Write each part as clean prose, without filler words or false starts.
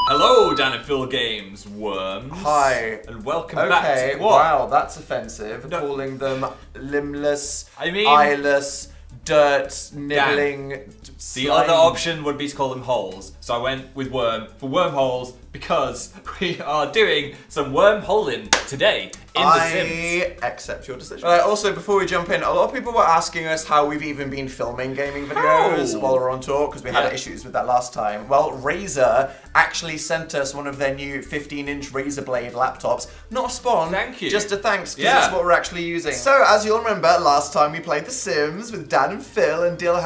Hello, Dan and Phil Games worms. Hi. And welcome back to what? Wow, that's offensive. No. Calling them limbless, eyeless, dirt, nibbling, the other option would be to call them holes. So I went with worm for wormholes because we are doing some wormholing today in The Sims. I accept your decision. Also, before we jump in, a lot of people were asking us how we've even been filming gaming videos while we're on tour, because we had issues with that last time. Well, Razer actually sent us one of their new 15-inch Razer Blade laptops. Not a spawn. Thank you. Just a thanks, because that's what we're actually using. So, as you'll remember, last time we played The Sims with Dan and Phil and DIL.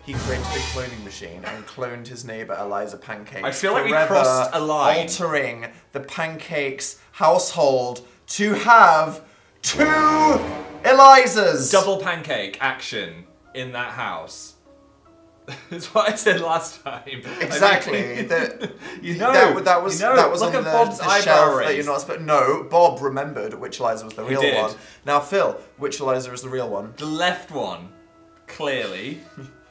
He created a cloning machine and cloned his neighbour Eliza Pancakes. I feel like we crossed a line. Altering the Pancakes household to have 2 Elizas. Double pancake action in that house. That's what I said last time. Exactly. That was look on at Bob's the shelf raise. that you're not supposed. No, Bob remembered which Eliza was the real one. Now, Phil, which Eliza is the real one? The left one, clearly.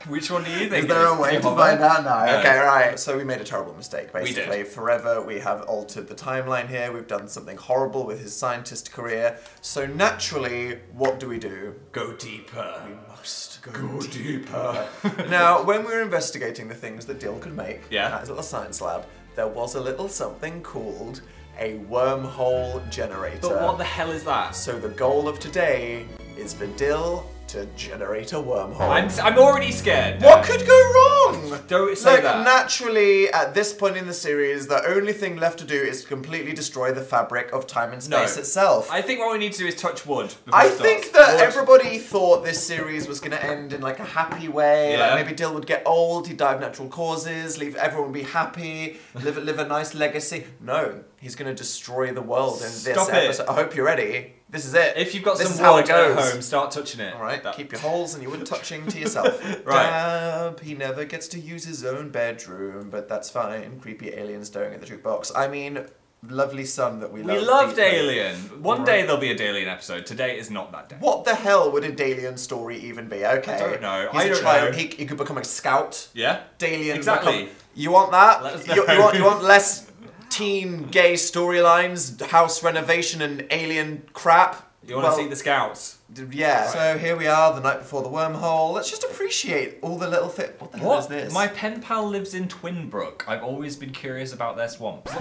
Which one do you think? Is there a way to find out now? No. Okay, right. So we made a terrible mistake, basically. We did. Forever, we have altered the timeline here. We've done something horrible with his scientist career. So naturally, what do? Go deeper. We must go deeper. Now, when we were investigating the things that DIL could make at his little science lab, there was a little something called a wormhole generator. But what the hell is that? So the goal of today is for DIL to generate a wormhole. I'm already scared. What could go wrong? Don't say that. Naturally, at this point in the series, the only thing left to do is to completely destroy the fabric of time and space itself. I think what we need to do is touch wood. I think that everybody thought this series was going to end in like a happy way. Like maybe DIL would get old, he'd die of natural causes, leave everyone be happy, live a nice legacy. No, he's going to destroy the world in this episode. I hope you're ready. This is it. If you've got some wood at home, start touching it. Alright, keep your holes and your wood touching to yourself. Right. He never gets to use his own bedroom, but that's fine. Creepy alien staring at the jukebox. I mean, lovely son that we loved. We loved Alien. One day there'll be a Dalian episode. Today is not that day. What the hell would a Dalian story even be? Okay. I don't know. I don't know. He could become a scout. Yeah. Dalian. Exactly. You want that? Let us know. You want less teen gay storylines, house renovation and alien crap? You want to see the scouts? Yeah. Right. So here we are, the night before the wormhole. Let's just appreciate all the little What the hell is this? My pen pal lives in Twinbrook. I've always been curious about their swamps.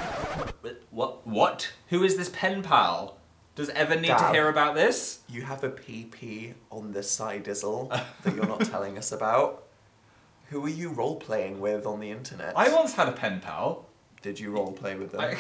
What? Who is this pen pal? Does Evan need to hear about this? You have a PP on the side dizzle that you're not telling us about. Who are you role-playing with on the internet? I once had a pen pal. Did you roleplay with them? I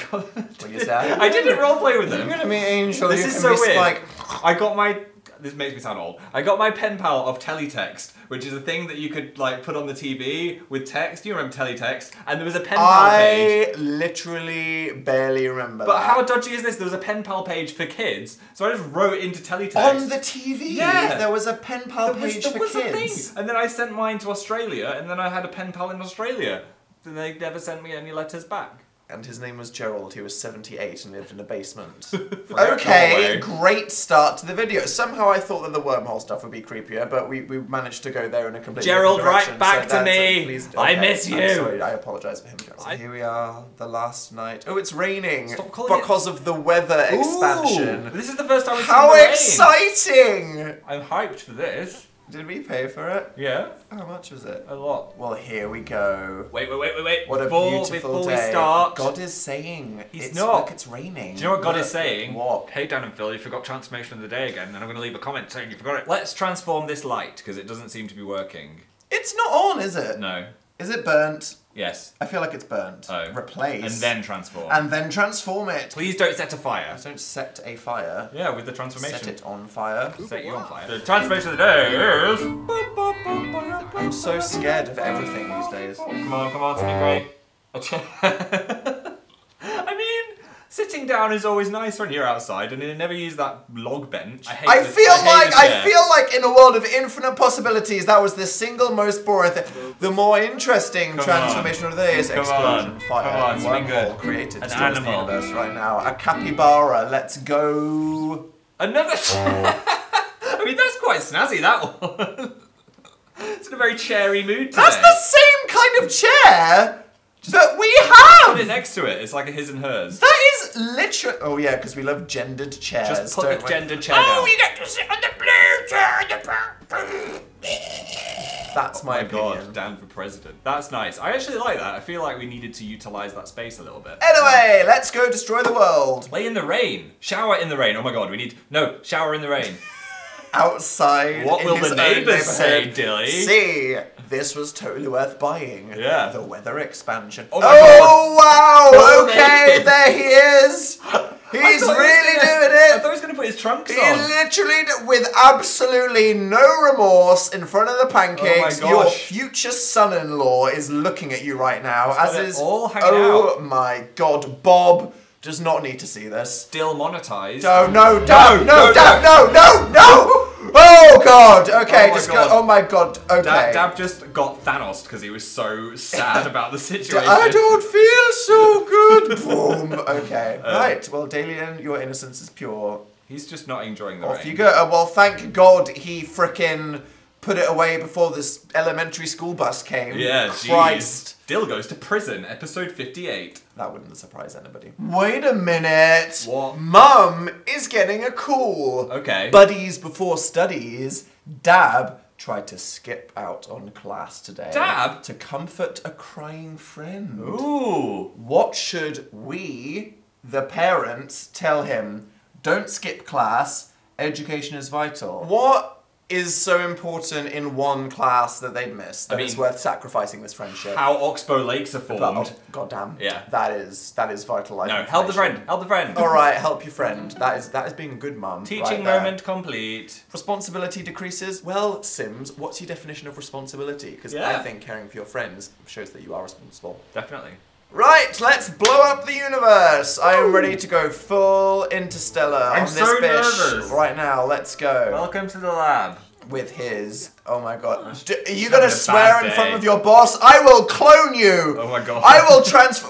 didn't roleplay with them. You're gonna be Angel. This is so weird. Spike. I got my. This makes me sound old. I got my pen pal of teletext, which is a thing that you could like put on the TV with text. You remember teletext? And there was a pen pal page. I literally barely remember. But how dodgy is this? There was a pen pal page for kids, so I just wrote into teletext on the TV. Yeah, there was a pen pal page for kids. A thing. And then I sent mine to Australia, and then I had a pen pal in Australia. And they never sent me any letters back. And his name was Gerald. He was 78 and lived in a basement. Okay, great start to the video. Somehow I thought that the wormhole stuff would be creepier, but we managed to go there in a completely Gerald, different direction. Right back to me. Please, I miss you. I'm sorry, I apologise for him, Gerald. So here we are, the last night. Oh, it's raining because of the weather expansion. This is the first time we've seen How exciting! I'm hyped for this. Did we pay for it? Yeah. How much was it? A lot. Well, here we go. Wait. What a beautiful before day. We start. God is saying, look, it's raining. Do you know what God is saying? What? Hey, Dan and Phil, you forgot transformation of the day again, and I'm going to leave a comment saying you forgot it. Let's transform this light, because it doesn't seem to be working. It's not on, is it? No. Is it burnt? Yes. I feel like it's burnt. Oh. Replace. And then transform. And then transform it. Please don't set a fire. Don't set a fire. Yeah, with the transformation. Set it on fire. Set you on fire. The transformation of the day is... I'm so scared of everything these days. Come on, to be great. I mean, sitting down is always nice when you're outside, and you never use that log bench. I feel like in a world of infinite possibilities, that was the single most boring thing. The more interesting transformation of the day is explosion, fire, and wormhole created. An animal. The universe right now. A capybara. Let's go. Another. I mean, that's quite snazzy. That one. It's in a very cheery mood today. That's the same kind of chair. That we Put it have! next to it. It's like a his and hers. That is literally... Oh yeah, because we love gendered chairs. Just put the gendered chair down. down. You get to sit on the blue chair. That's my opinion. God, Dan for president. That's nice. I actually like that. I feel like we needed to utilize that space a little bit. Anyway, let's go destroy the world. Play in the rain. Shower in the rain. Oh my god, we need... No, shower in the rain. Outside. What will the neighbours say, Dilly? See, this was totally worth buying. Yeah. The weather expansion. Oh my god. Wow! Okay, there he is. He's really doing I it. thought he was going to put his trunks He on. literally, with absolutely no remorse, in front of the pancakes. Oh my Your gosh. future son-in-law is looking at you right now. Got As it is. all hanging Oh out. my god, Bob does not need to see this. Still monetized. No, Dab, no! Oh god! Okay, Oh my just God. go. Oh my god! Okay. Dab just got Thanos because he was so sad about the situation. I don't feel so good. Boom. Okay. Right. Well, Dalian, your innocence is pure. He's just not enjoying the Off rain. you go. Well, thank God he frickin' put it away before this elementary school bus came. Yeah, Christ. jeez. Dill goes to prison, episode 58. That wouldn't surprise anybody. Wait a minute. What? Mum is getting a call. Okay. Buddies before studies. Dab tried to skip out on class today. Dab? To comfort a crying friend. Ooh. What should we, the parents, tell him? Don't skip class. Education is vital. What is so important in one class that they'd miss that it's worth sacrificing this friendship? How Oxbow Lakes are formed. Oh, goddamn. Yeah. That is vital life. No, help the friend. Help the friend. All right, help your friend. That is being a good mum. Teaching right there. moment complete. Responsibility decreases. Well, Sims, what's your definition of responsibility? Because I think caring for your friends shows that you are responsible. Definitely. Right, let's blow up the universe. I am ready to go full interstellar I'm on this so bitch nervous. right now. Let's go. Welcome to the lab. With his, oh my god. Are you Having gonna a swear bad in day. front of your boss? I will clone you. Oh my god. I will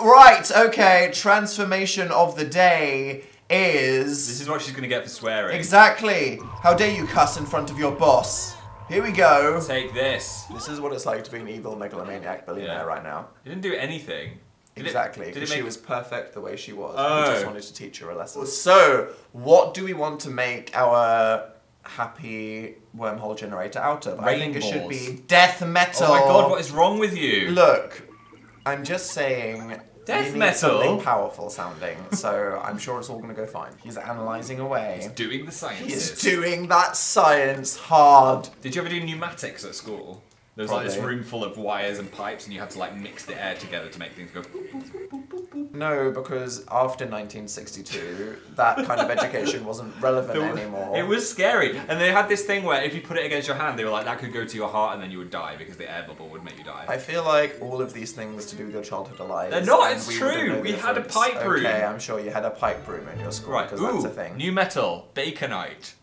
right, okay. Transformation of the day is... This is what she's gonna get for swearing. Exactly. How dare you cuss in front of your boss? Here we go. Take this. This is what it's like to be an evil megalomaniac billionaire right now. You didn't do anything. Exactly, Did because it she make... was perfect the way she was. Oh. We just wanted to teach her a lesson. So, what do we want to make our happy wormhole generator out of? I think it should be death metal. Oh my god, what is wrong with you? Look, I'm just saying... Death you need metal? something powerful sounding, so I'm sure it's all going to go fine. He's analysing away. He's doing the science. He's doing that science hard. Did you ever do pneumatics at school? There was like this room full of wires and pipes and you had to like mix the air together to make things go boop, boop, boop, boop, boop, boop. No, because after 1962, that kind of education wasn't relevant anymore. It was scary. And they had this thing where if you put it against your hand, they were like, that could go to your heart and then you would die because the air bubble would make you die. I feel like all of these things to do with your childhood are lies. They're not, and it's we true. wouldn't know the We had a difference. pipe room. Okay, I'm sure you had a pipe room in your school, Right, because that's a thing. new metal, baconite.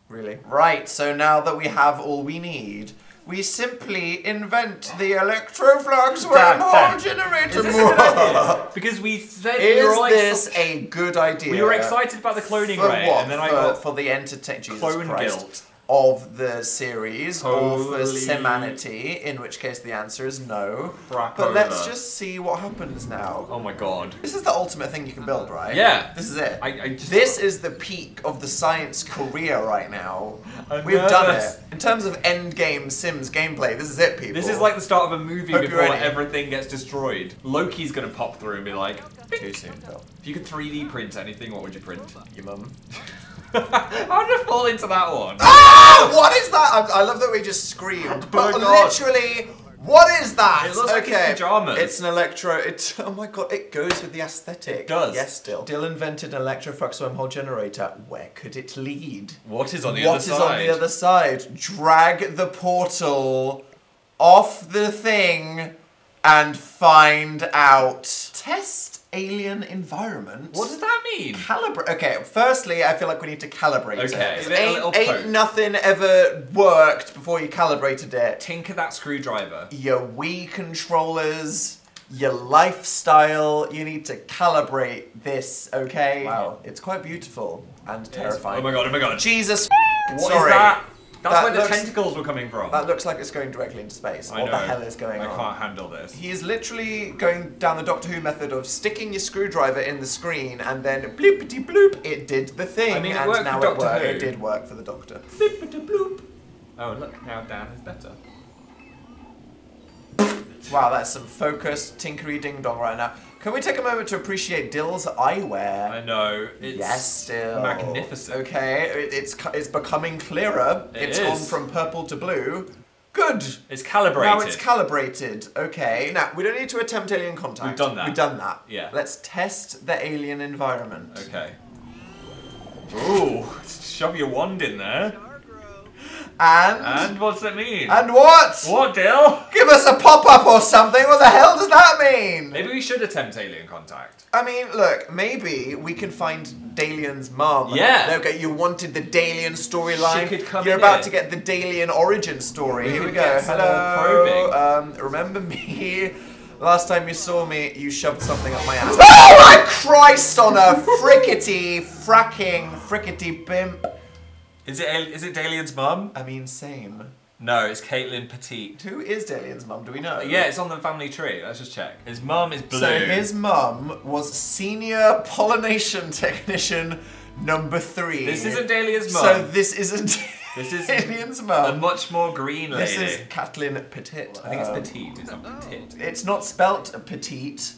Really? Right, so now that we have all we need, we simply invent the electroflux wormhole generator. Is this a good idea? Because we said we were all Is this a good idea? We were excited about the cloning for ray, what? and then I got for the entertainment clone guilt. of the series, or for Holy- Simanity, in which case the answer is no. Crapola. But let's just see what happens now. Oh my god. This is the ultimate thing you can build, right? Yeah. This is it. I just... This is the peak of the science career right now. I'm We've done nervous. it. In terms of endgame Sims gameplay, this is it, people. This is like the start of a movie Hope you're before ready. everything gets destroyed. Loki's gonna pop through and be like, Too soon, Phil. if you could 3D print anything, what would you print? Your mum. How did I fall into that one? Ah! What is that? I love that we just screamed. Oh But my God. literally, what is that? It looks like his pajamas. It's an electro. Oh my god! It goes with the aesthetic. It does. Yes, still. Dill invented an electroflux wormhole generator. Where could it lead? What is on the What other is side? on the other side? Drag the portal off the thing and find out. Test alien environment. What does that mean? Calibrate. Okay, firstly, I feel like we need to calibrate Okay, it. give it a little poke. Ain't nothing ever worked before you calibrated it. Tinker that screwdriver. Your Wii controllers, your lifestyle, you need to calibrate this, okay? Wow, it's quite beautiful and terrifying. Oh my god, oh my god. Jesus What sorry. is that? That's where the tentacles were coming from. That looks like it's going directly into space. What the hell is going on? I can't handle this. He is literally going down the Doctor Who method of sticking your screwdriver in the screen and then bloopity bloop, it did the thing. I mean, it and worked now for Doctor Who. It did work for the Doctor. Bloopity bloop. Oh, look, now Dan is better. Wow, that's some focused, tinkery ding dong right now. Can we take a moment to appreciate DIL's eyewear? I know. It's magnificent. Okay, it's becoming clearer. It's gone from purple to blue. Good. It's calibrated. Now it's calibrated. Okay. Now we don't need to attempt alien contact. We've done that. We've done that. Yeah. Let's test the alien environment. Okay. Ooh, shove your wand in there. And what's it mean? And what? What, Dil? Give us a pop-up or something. What the hell does that mean? Maybe we should attempt alien contact. I mean, look, maybe we can find Dalian's mum. Yeah. Okay, you wanted the Dalian storyline. She could come You're in about here. to get the Dalian origin story. Here we go. get some more Hello. Remember me? Last time you saw me, you shoved something up my ass. Oh my Christ on a frickety pimp. Is it Dalian's mum? I mean, same. No, it's Caitlin Petite. Who is Dalian's mum? Do we know? Yeah, it's on the family tree. Let's just check. His mum is blue. So his mum was senior pollination technician number 3. This isn't Dalian's mum. So this isn't This is Dalian's a mum. much more green lady. This is Caitlin Petite. I think it's petite. It's not petite. It's not spelt petite.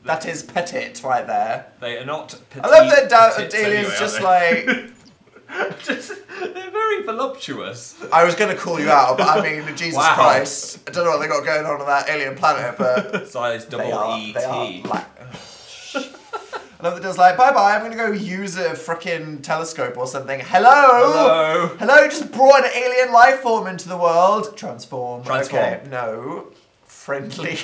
That is petit right there. They are not petite. I love that petites Dalian's anyway, just aren't they? like... They're very voluptuous. I was going to call you out, but I mean, Jesus Wow. Christ. I don't know what they got going on that alien planet, but... Size double ET. They are black. I love that it's like, bye-bye, I'm going to go use a frickin' telescope or something. Hello? Hello, just brought an alien life form into the world. Transform. Okay, no. Friendly.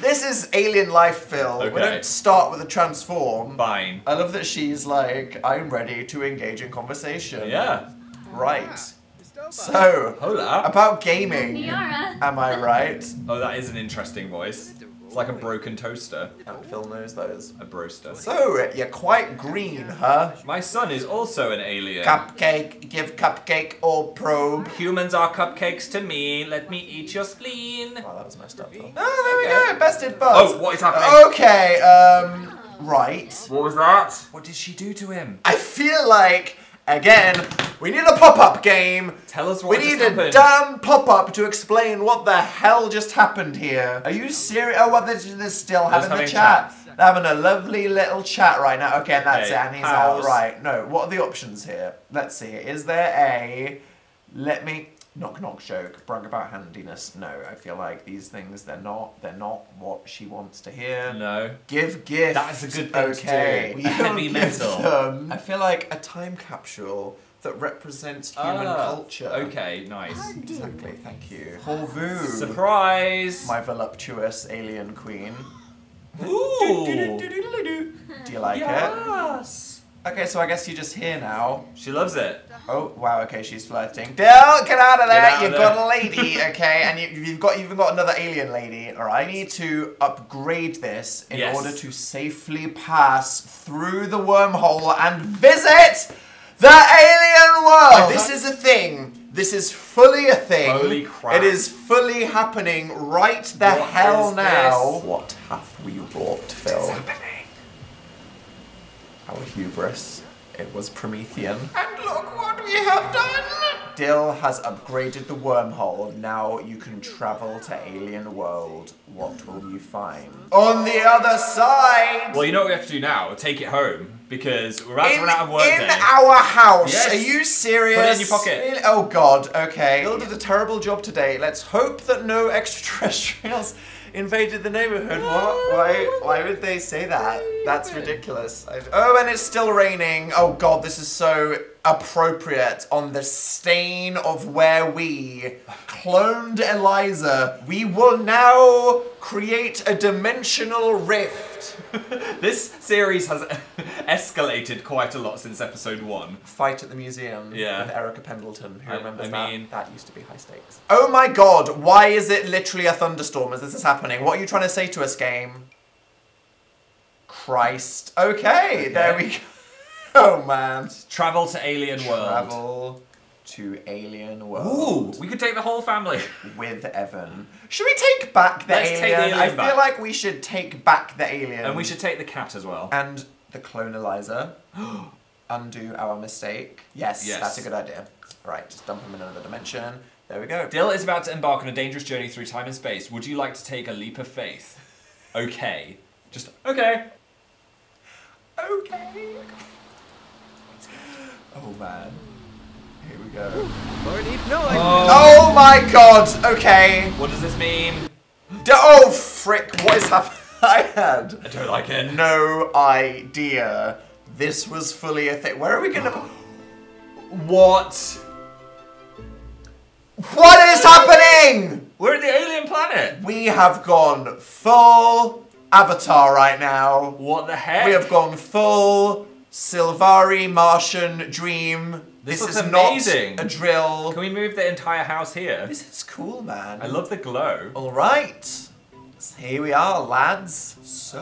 This is alien life, Phil. Okay. We don't start with a transform. Fine. I love that she's like, I'm ready to engage in conversation. Yeah. Right. So, Hola. about gaming. Niara. Am I right? Oh, that is an interesting voice. It's like a broken toaster. And Phil knows those. A broaster. So, you're quite green, huh? My son is also an alien. Cupcake, give cupcake or probe. Humans are cupcakes to me. Let me eat your spleen. Wow, that was messed up, Phil. Oh, there we go. Bested buzz. Oh, what is happening? Okay, right. What was that? What did she do to him? I feel like, again, we need a pop-up game. Tell us what We just need a happened. damn pop-up to explain what the hell just happened here. Are you serious? Oh, well, they're still having the having chat. chat. They're having a lovely little chat right now. Okay, and that's Okay, it, and he's pals. out. Right, no, what are the options here? Let's see. Is there a... Let me... Knock joke. Brag about handiness. No, I feel like these things, they're not what she wants to hear. No. Give gift. That is a good thing Okay. to do. Heavy Give metal. them, I feel like a time capsule that represents human culture. Okay, nice. Exactly, thank you. Horvu. Surprise! My voluptuous alien queen. Ooh! Do you like it? Yes! Okay, so I guess you're just here now. She loves it. Oh, wow, okay, she's flirting. Del, get out of there! Get out of You've there. got a lady, okay? And you've even got another alien lady, alright? I need to upgrade this in Yes. order to safely pass through the wormhole and visit the alien world! Like, this is a thing. This is fully a thing. Holy crap. It is fully happening right the What hell is now. this? What have we wrought, Phil? What's happening? Our hubris. It was Promethean. And look what we have done! DIL has upgraded the wormhole. Now you can travel to alien world. What will you find? On the other side! Well, you know what we have to do now? Take it home. Because we're about to run out of work in day. our house! Yes. Are you serious? Put it in your pocket. Really? Oh god, okay. DIL did a terrible job today. Let's hope that no extraterrestrials invaded the neighborhood. What? Why would they say that? That's ridiculous. Oh, and it's still raining. Oh god, this is so appropriate on the stain of where we cloned Eliza. We will now create a dimensional rift. This series has escalated quite a lot since episode 1. Fight at the museum Yeah. with Erica Pendleton. Who remembers I that? mean- That used to be high stakes. Oh my god, why is it literally a thunderstorm as this is happening? What are you trying to say to us, game? Christ. Okay, there we go. Oh man. Travel to alien world. Travel to alien world. Ooh, we could take the whole family. With Evan. Should we take back the Let's alien? take the alien I feel back. like we should take back the alien. And we should take the cat as well. And the clonalizer. Undo our mistake. Yes, that's a good idea. Right, just dump him in another dimension. There we go. Dill is about to embark on a dangerous journey through time and space. Would you like to take a leap of faith? Okay. Just, okay. Okay. Oh man. Here we go. Oh my god! Okay. What does this mean? Oh frick, what is happening? I don't like it. No idea. This was fully a thing. Where are we gonna... What? What is happening? We're at the alien planet. We have gone full Avatar right now. What the heck? We have gone full Sylvari Martian Dream. This is looks amazing. Not a drill. Can we move the entire house here? This is cool, man. I love the glow. All right. So here we are, lads. So,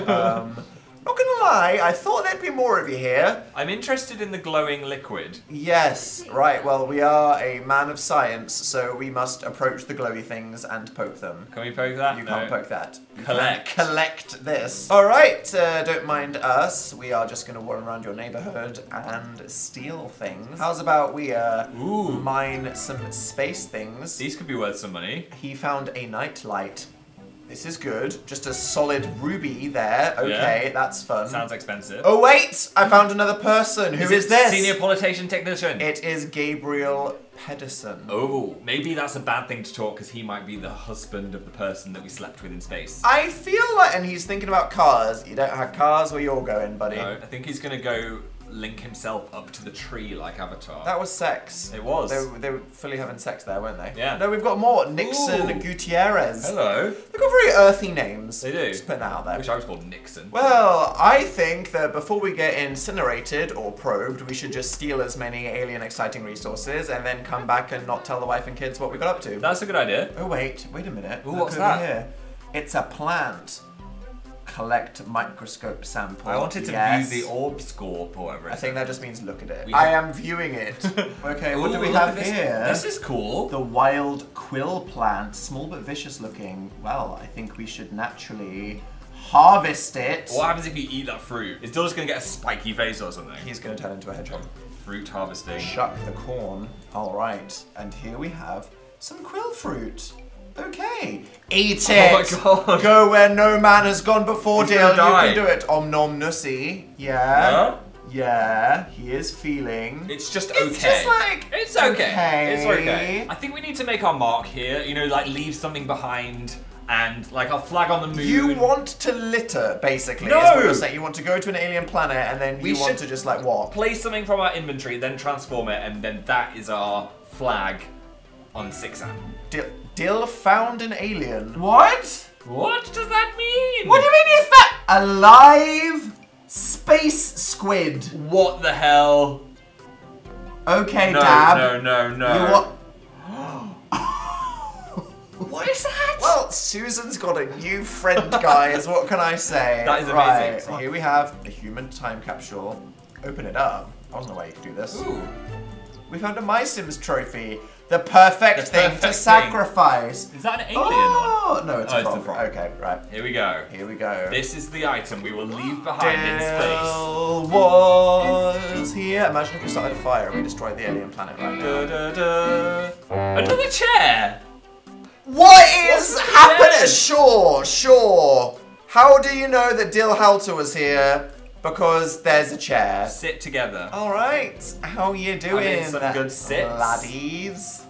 not gonna lie, I thought there'd be more of you here. I'm interested in the glowing liquid. Yes, right, well, we are a man of science, so we must approach the glowy things and poke them. Can we poke that? You can't poke that. You Collect. can collect this. All right, don't mind us. We are just gonna run around your neighborhood and steal things. How's about we mine some space things? These could be worth some money. He found a nightlight. This is good. Just a solid ruby there. Okay, Yeah. that's fun. Sounds expensive. Oh wait! I found another person. Who is this? Senior politician technician. It is Gabriel Pedersen. Oh, maybe that's a bad thing to talk because he might be the husband of the person that we slept with in space. I feel like, and he's thinking about cars. You don't have cars where you're going, buddy. No, I think he's gonna go link himself up to the tree like Avatar. That was sex. It was. They were fully having sex there, weren't they? Yeah. No, we've got more. Nixon Ooh. Gutierrez. Hello. They've got very earthy names. They do. Just putting that out I there. wish I was called Nixon. Well, I think that before we get incinerated or probed, we should just steal as many alien exciting resources and then come back and not tell the wife and kids what we got up to. That's a good idea. Oh wait a minute. Ooh, Look what's over that? Here. It's a plant. Collect microscope sample. I wanted to view the orb score or whatever. I think that just means look at it. We I have- am viewing it. Okay, what Ooh, do we look have at this. here? This is cool. The wild quill plant, small but vicious looking. Well, I think we should naturally harvest it. What happens if you eat that fruit? Is Dill just gonna get a spiky face or something? He's going to turn into a hedgehog. Fruit harvesting. Shuck the corn. All right, and here we have some quill fruit. Okay, eat it. Oh my god. Go where no man has gone before, He's Dill. You gonna die. can do it. Om nom nussy. Yeah. Yeah? Yeah, he is feeling. It's just okay. It's just like It's okay. It's okay. okay. I think we need to make our mark here. You know, like leave something behind and like our flag on the moon. You want to litter, basically. No! Is what you're saying. You want to go to an alien planet and then We you want should to just like what? place something from our inventory, then transform it, and then that is our flag on Sixan. Dill found an alien. What? What does that mean? What do you mean is that? A live space squid. What the hell? Okay, No, Dab. no. You what? What is that? Well, Susan's got a new friend, guys. What can I say? That is amazing. Right, so here we have a human time capsule. Open it up. I wasn't aware you could do this. Ooh. We found a My Sims trophy. The perfect thing perfect to thing. sacrifice. Is that an alien Oh, no, it's Oh, a it's frog. a frog. Okay, right. Here we go. Here we go. This is the item we will leave behind in space. Dill was here. Imagine if we started a fire and we destroyed the alien planet right now. Da, da, da. Another chair! What is What's happening? the Sure. How do you know that Dill Halter was here? Because there's a chair. Sit together. All right, how you doing, in some good sits. laddies?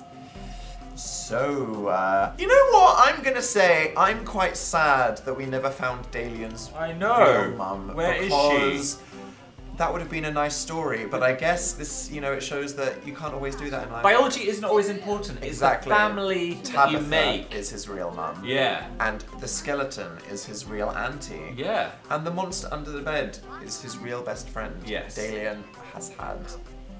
So, you know what? I'm gonna say I'm quite sad that we never found Dalian's I know. real mum. Where is because she? that would have been a nice story, but I guess this, you know, it shows that you can't always do that in life. Biology isn't always important. It's Exactly. the family that Tabitha you make. is his real mum. Yeah. And the skeleton is his real auntie. Yeah. And the monster under the bed is his real best friend. Yes. Dalian has had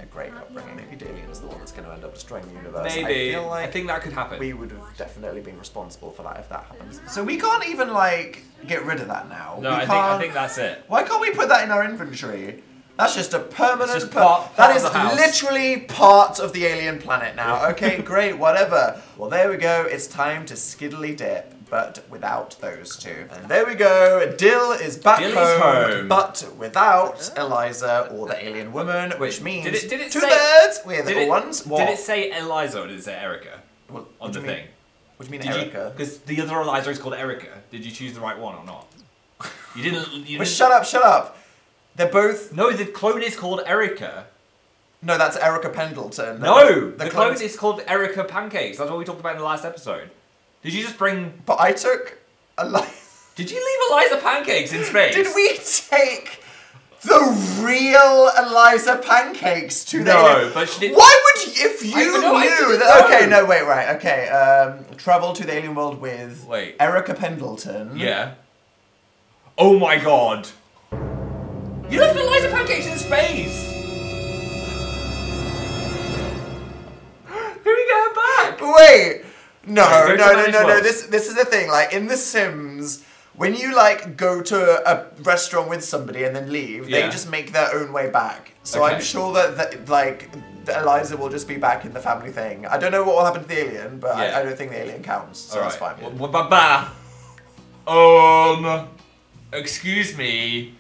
a great upbringing. Maybe Dalian is the one that's going to end up destroying the universe. Maybe. I feel like I think that could happen. we would have definitely been responsible for that if that happens. So we can't even like get rid of that now. No, We I can't- think that's it. Why can't we put that in our inventory? That's just a permanent. It's just part that of is the house. literally part of the alien planet now. Okay, great, whatever. Well, there we go. It's time to skiddly dip, but without those two. And there we go. Dill is back home, but without Eliza or the alien woman, which means did it two say, birds. We're the little ones. What? Did it say Eliza or did it say Erica on the thing? What do you mean, Erica? Because the other Eliza is called Erica. Did you choose the right one or not? You didn't. Well, shut up. They're both... No, the clone is called Erica. No, that's Erica Pendleton. No, the clone is called Erica Pancakes. That's what we talked about in the last episode. Did you just bring... But I took Eliza... Did you leave Eliza Pancakes in space? Did we take the real Eliza Pancakes to the... No, but she didn't... Why would you... If you knew that... know. Okay, no, wait, right, okay. Travel to the alien world with... Wait. Erica Pendleton. Yeah. Oh my god. You left Eliza Pancakes in space! Can we get her back? Wait! No. Right, This is the thing, like, in The Sims, when you, like, go to a restaurant with somebody and then leave, they just make their own way back. So I'm sure that like, Eliza will just be back in the family thing. I don't know what will happen to the alien, but I don't think the alien counts, so that's fine. Excuse me.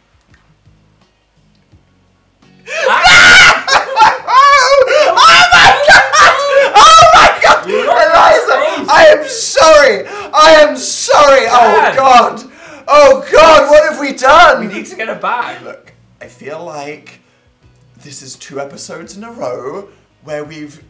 Eliza, I am sorry. Oh God, what have we done? We need to get her back. Look, I feel like this is 2 episodes in a row where we've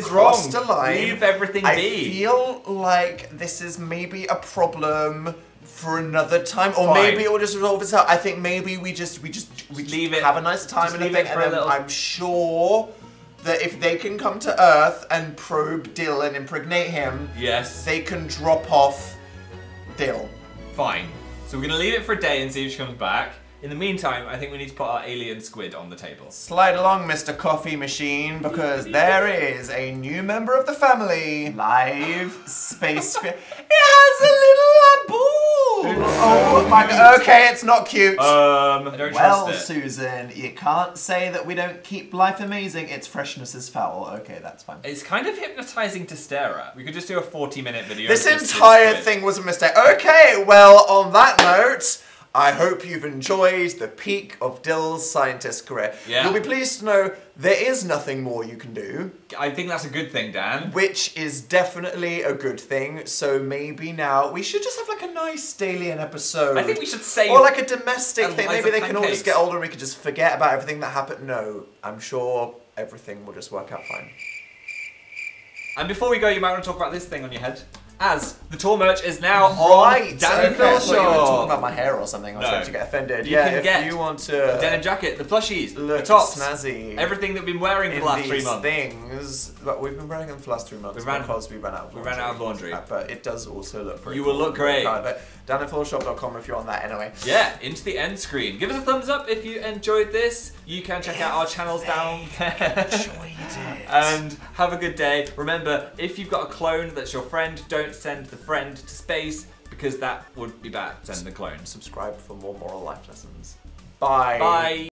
crossed a line. Leave everything be. I feel like this is maybe a problem for another time, or maybe it will just resolve itself. I think maybe we just leave it. Have a nice time and everything, and then I'm sure that if they can come to Earth and probe Dill and impregnate him, they can drop off Dill. Fine. So we're gonna leave it for a day and see if she comes back. In the meantime, I think we need to put our alien squid on the table. Slide along, Mr. Coffee Machine, because there is a new member of the family. Live space. It has a little ball. Oh my god. Okay, it's not cute. I don't trust it. Susan, you can't say that we don't keep life amazing. Its freshness is foul. Okay, that's fine. It's kind of hypnotizing to stare at. We could just do a 40-minute video. This entire thing was a mistake. Okay, well, on that note, I hope you've enjoyed the peak of Dill's scientist career. Yeah. You'll be pleased to know there is nothing more you can do. I think that's a good thing, Dan. Which is definitely a good thing. So maybe now we should just have like a nice alien episode. I think we should save... Or like a domestic thing. Maybe they can all Pancakes. just get older and we could just forget about everything that happened. No, I'm sure everything will just work out fine. And before we go, you might want to talk about this thing on your head. As the tour merch is now on Dan and Phil I thought you were Shop. talking about my hair or something. I was going to get offended. You can get if you want to the denim jacket, the plushies, look the tops, snazzy, everything that we've been wearing for the last 3 months. Things, but we've been wearing them for the last 3 months because we ran out of laundry. We ran out of laundry. But it does also look pretty You will look great. But danandphilshop.com if you're on that anyway. Yeah, into the end screen. Give us a thumbs up if you enjoyed this. You can check out our channels down there. Enjoyed it. And have a good day. Remember, if you've got a clone that's your friend, don't send the friend to space because that would be bad. Send the clone. Subscribe for more moral life lessons. Bye. Bye.